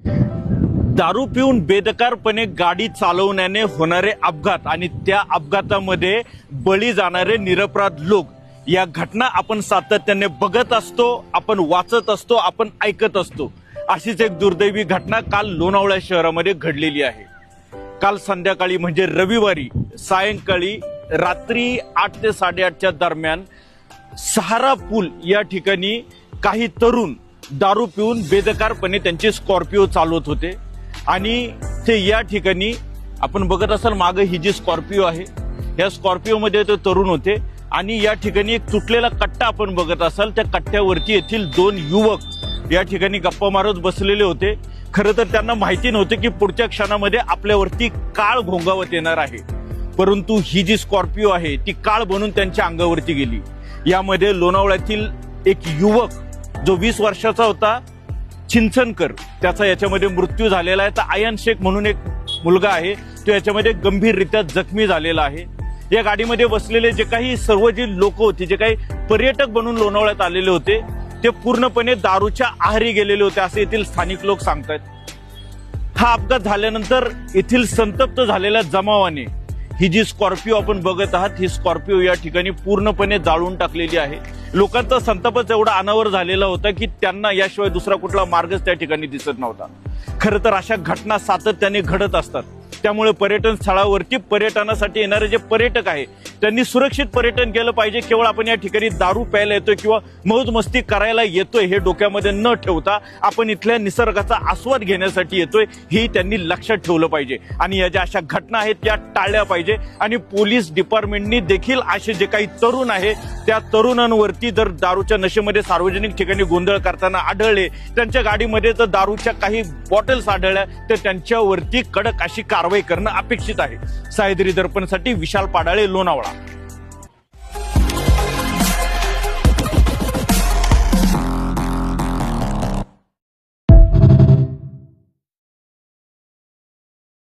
दारू पिऊन बेदरकारपणे गाडी चालवण्याने होणारे अपघात आणि त्या अपघातामध्ये बळी जाणारे निरपराध लोक, या घटना आपण सातत्याने बघत असतो, आपण वाचत असतो, आपण ऐकत असतो। अशीच एक दुर्दैवी घटना काल लोणावळा शहरामध्ये घडलेली आहे। काल संध्याकाळी म्हणजे रविवारी सायंकाळी रात्री 8 ते 8:30च्या दरम्यान सहारा पूल या ठिकाणी काही तरुण दारू पिऊन बेदरकारपणे त्यांची स्कॉर्पिओ चालवत होते आणि ते या ठिकाणी आपण बघत असाल मागे ही जी स्कॉर्पिओ आहे, या स्कॉर्पिओ मध्ये ते तरुण होते आणि या ठिकाणी एक तुटलेला कट्टा आपण बघत असाल, त्या कट्ट्यावरती येथील 2 युवक या ठिकाणी गप्पा मारत बसलेले होते। खरं तर त्यांना माहिती नव्हतं की पुढच्या क्षणामध्ये आपल्यावरती काळ घोंगावत येणार आहे, परंतु ही जी स्कॉर्पिओ आहे ती काळ बनून त्यांच्या अंगावरती गेली। यामध्ये लोणावळ्यातील एक युवक जो 20 वर्षाचा होता, चिंचनकर, त्याचा याच्यामध्ये मृत्यू झालेला आहे। तर आयन शेख म्हणून एक मुलगा आहे, तो याच्यामध्ये गंभीररित्या जखमी झालेला आहे। या गाडीमध्ये बसलेले जे काही सर्व जी लोक होती, जे काही पर्यटक बनून लोणावळ्यात आलेले होते, ते पूर्णपणे दारूच्या आहारी गेलेले होते असे येथील स्थानिक लोक सांगतात। हा अपघात झाल्यानंतर येथील संतप्त झालेल्या जमावाने ही जी स्कॉर्पिओ आपण बघत आहात, ही स्कॉर्पिओ या ठिकाणी पूर्णपणे जाळून टाकलेली आहे। लोकांचा संतापच एवढा अनावर झालेला होता की त्यांना याशिवाय दुसरा कुठला मार्गच त्या ठिकाणी दिसत नव्हता। खरं तर अशा घटना सातत्याने घडत असतात, त्यामुळे पर्यटन स्थळावरती पर्यटनासाठी येणारे जे पर्यटक आहे त्यांनी सुरक्षित पर्यटन केलं पाहिजे। केवळ आपण या ठिकाणी दारू प्यायला येतोय किंवा मौज मस्ती करायला येतोय हे डोक्यामध्ये न ठेवता आपण इथल्या निसर्गाचा आस्वाद घेण्यासाठी येतोय हे त्यांनी लक्षात ठेवलं पाहिजे आणि या ज्या अशा घटना आहेत त्या टाळल्या पाहिजे। आणि पोलीस डिपार्टमेंटनी देखील असे जे काही तरुण आहे त्या तरुणांवरती जर दारूच्या नशेमध्ये सार्वजनिक ठिकाणी गोंधळ करताना आढळले, त्यांच्या गाडीमध्ये जर दारूच्या काही बॉटल्स आढळल्या, तर त्यांच्यावरती कडक अशी कारवाई करणं अपेक्षित आहे। सह्याद्री दर्पणसाठी विशाल पाडाळे, लोणावळा।